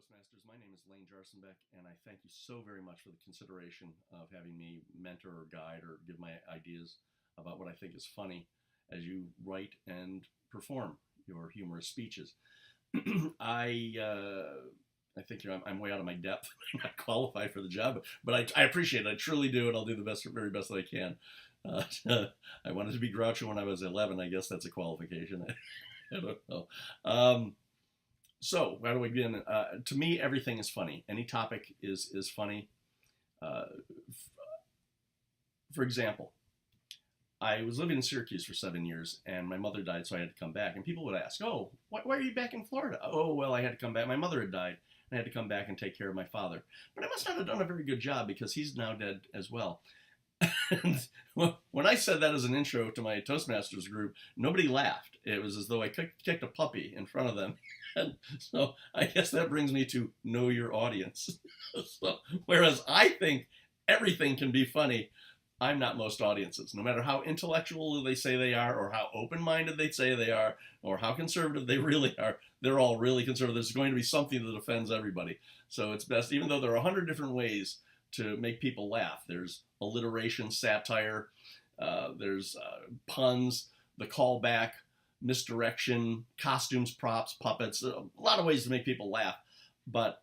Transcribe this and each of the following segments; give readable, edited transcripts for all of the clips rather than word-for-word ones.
Toastmasters. My name is Jarsonbeck, and I thank you so very much for the consideration of having me mentor or guide or give my ideas about what I think is funny as you write and perform your humorous speeches. I think I'm way out of my depth. I'm not qualified for the job, but I appreciate it. I truly do, and I'll do the very best that I can. I wanted to be Groucho when I was 11. I guess that's a qualification. I don't know. So, how do we begin? To me, everything is funny. Any topic is funny. Uh, for example, I was living in Syracuse for 7 years, and my mother died, so I had to come back. And people would ask, "Oh, why are you back in Florida?" "Oh, well, I had to come back. My mother had died, and I had to come back and take care of my father. But I must not have done a very good job because he's now dead as well." And when I said that as an intro to my Toastmasters group, nobody laughed. It was as though I kicked a puppy in front of them. And so I guess that brings me to know your audience. So, whereas I think everything can be funny, I'm not most audiences. No matter how intellectual they say they are, or how open-minded they say they are, or how conservative they really are, they're all really conservative. There's going to be something that offends everybody. So it's best, even though there are 100 different ways to make people laugh. There's alliteration, satire, there's puns, the callback, misdirection, costumes, props, puppets, a lot of ways to make people laugh. But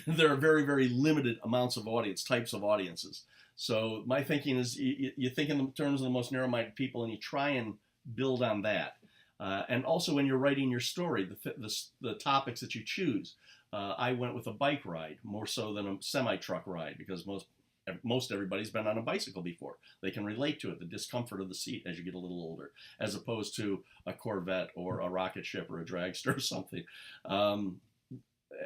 there are very, very limited amounts of types of audiences. So my thinking is you think in terms of the most narrow-minded people, and you try and build on that. And also when you're writing your story, the topics that you choose. I went with a bike ride more so than a semi-truck ride because most everybody's been on a bicycle before. They can relate to it, the discomfort of the seat as you get a little older, as opposed to a Corvette or a rocket ship or a dragster or something.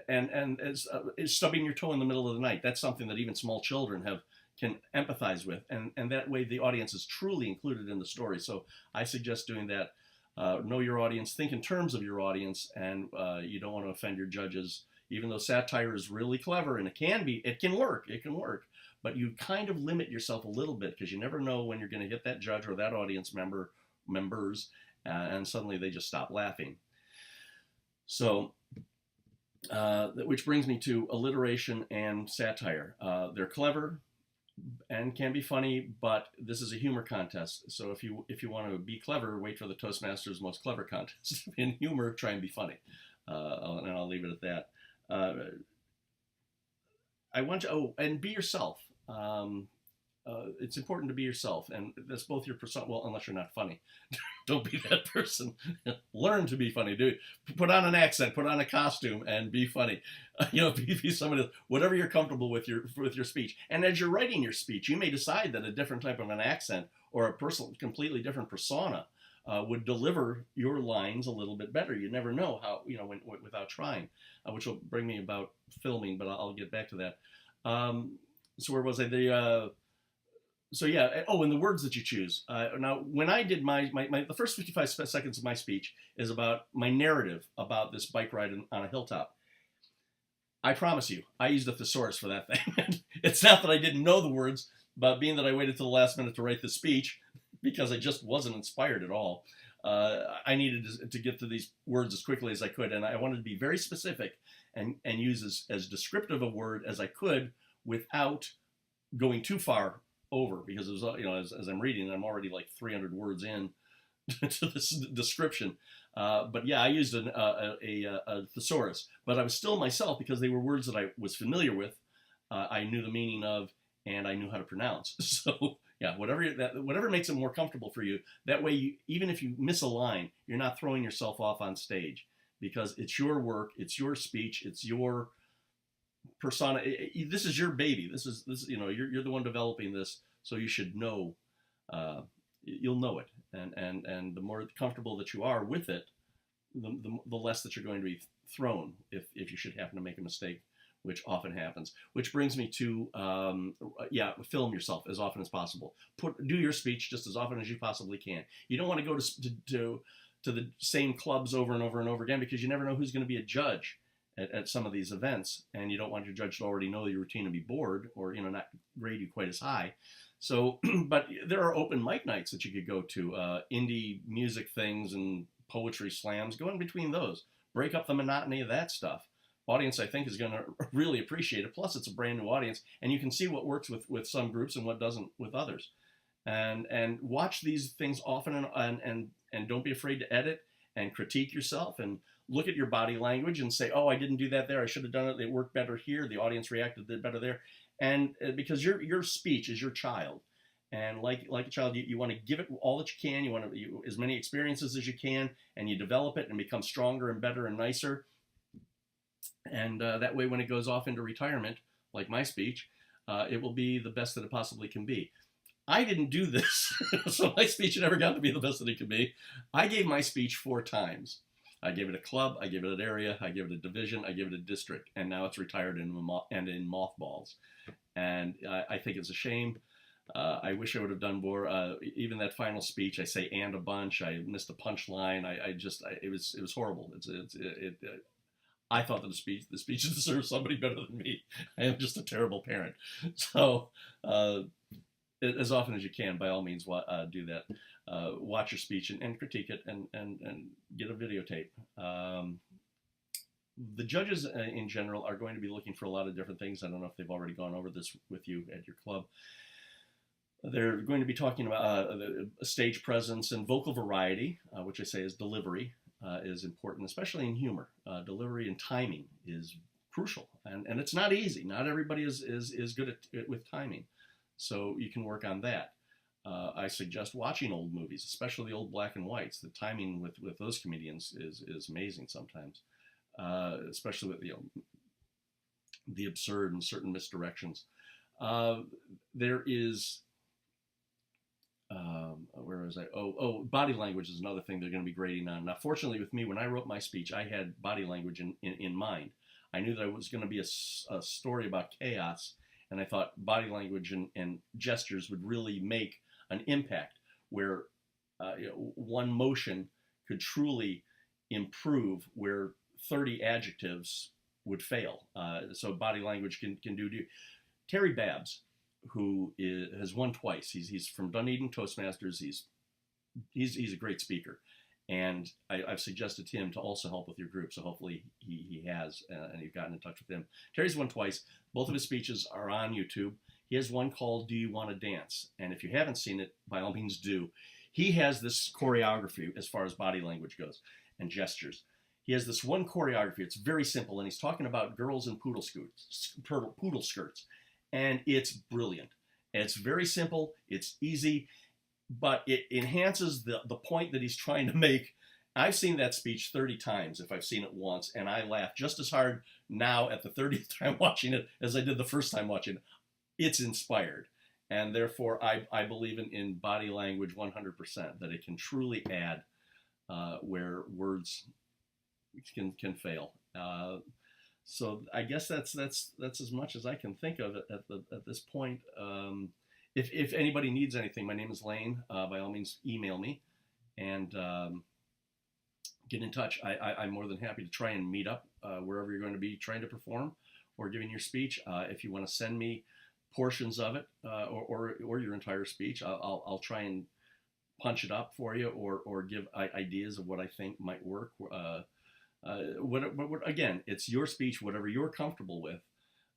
And as stubbing your toe in the middle of the night, that's something that even small children can empathize with, and that way the audience is truly included in the story. So I suggest doing that. Know your audience, think in terms of your audience, and you don't want to offend your judges. Even though satire is really clever and it can work, but you kind of limit yourself a little bit because you never know when you're going to hit that judge or that audience members, and suddenly they just stop laughing. So, which brings me to alliteration and satire. They're clever and can be funny, but this is a humor contest. So if you want to be clever, wait for the Toastmasters Most Clever Contest. In humor, try and be funny. And I'll leave it at that. And be yourself. It's important to be yourself, and that's both your persona. Well, unless you're not funny, don't be that person. Learn to be funny. Put on an accent, put on a costume, and be funny. Be somebody. Whatever you're comfortable with your speech. And as you're writing your speech, you may decide that a different type of an accent or a completely different persona would deliver your lines a little bit better. You never know how, without trying, which will bring me about filming, but I'll get back to that. So where was I? And the words that you choose. Now, when I did the first 55 seconds of my speech is about my narrative about this bike ride on a hilltop. I promise you, I used a thesaurus for that thing. It's not that I didn't know the words, but being that I waited till the last minute to write the speech, because I just wasn't inspired at all, I needed to get to these words as quickly as I could, and I wanted to be very specific and use as descriptive a word as I could without going too far over, because it was, as I'm reading, I'm already like 300 words in to this description. But yeah, I used a thesaurus, but I was still myself because they were words that I was familiar with, I knew the meaning of, and I knew how to pronounce. So yeah, whatever makes it more comfortable for you. That way, even if you miss a line, you're not throwing yourself off on stage, because it's your work, it's your speech, it's your persona. This is your baby. This is you're the one developing this, so you should know. You'll know it, and the more comfortable that you are with it, the less that you're going to be thrown if you should happen to make a mistake, which often happens. Which brings me to film yourself as often as possible. Do your speech just as often as you possibly can. You don't want to go to the same clubs over and over and over again, because you never know who's going to be a judge at some of these events, and you don't want your judge to already know your routine and be bored, or not grade you quite as high. So, but there are open mic nights that you could go to, indie music things and poetry slams. Go in between those. Break up the monotony of that stuff. audience, I think, is going to really appreciate it. Plus, it's a brand new audience, and you can see what works with some groups and what doesn't with others. And watch these things often, and don't be afraid to edit and critique yourself, and look at your body language and say, oh, I didn't do that there. I should have done it. It worked better here. The audience reacted better there. And because your speech is your child, and like a child, you want to give it all that you can. You want to as many experiences as you can, and you develop it and become stronger and better and nicer. And that way, when it goes off into retirement, like my speech, it will be the best that it possibly can be. I didn't do this, so my speech never got to be the best that it could be. I gave my speech 4 times. I gave it a club, I gave it an area, I gave it a division, I gave it a district, and now it's retired and in mothballs. And I think it's a shame. I wish I would have done more. Even that final speech, I say "and" a bunch. I missed a punchline. It was horrible. I thought that the speech deserved somebody better than me. I am just a terrible parent. So, as often as you can, by all means, do that. Watch your speech and critique it, and get a videotape. The judges in general are going to be looking for a lot of different things. I don't know if they've already gone over this with you at your club. They're going to be talking about stage presence and vocal variety, which I say is delivery, is important, especially in humor. Delivery and timing is crucial, and it's not easy. Not everybody is good with timing, so you can work on that. I suggest watching old movies, especially the old black and whites. The timing with those comedians is amazing sometimes, especially with the absurd and certain misdirections. There is where was I? Body language is another thing they're going to be grading on. Now, fortunately, with me, when I wrote my speech, I had body language in mind. I knew that it was going to be a story about chaos, and I thought body language and gestures would really make an impact, where one motion could truly improve where 30 adjectives would fail. So body language can do. Terry Babbs, who has won twice. He's from Dunedin Toastmasters. He's a great speaker, and I've suggested to him to also help with your group. So hopefully he has, and you've gotten in touch with him. Terry's won twice. Both of his speeches are on YouTube. He has one called "Do You Want to Dance?" And if you haven't seen it, by all means do. He has this choreography as far as body language goes and gestures. He has this one choreography. It's very simple, and he's talking about girls in poodle skirts. And it's brilliant. It's very simple. It's easy, but it enhances the point that he's trying to make. I've seen that speech 30 times if I've seen it once, and I laugh just as hard now at the 30th time watching it as I did the first time watching it. It's inspired, and therefore I believe in body language 100%, that it can truly add where words can fail. So I guess that's as much as I can think of at this point. If anybody needs anything, my name is Lane. By all means, email me and get in touch. I'm more than happy to try and meet up wherever you're going to be trying to perform or giving your speech. If you want to send me portions of it or your entire speech, I'll try and punch it up for you or give ideas of what I think might work. Again, it's your speech, whatever you're comfortable with.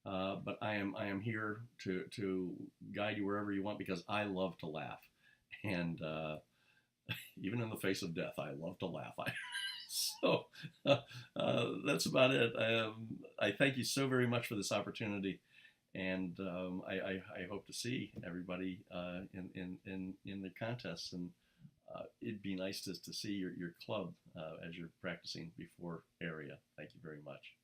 But I am here to guide you wherever you want, because I love to laugh, and even in the face of death, I love to laugh. So that's about it. I thank you so very much for this opportunity, and I hope to see everybody in the contests, and it'd be nice to see your club as you're practicing before area. Thank you very much.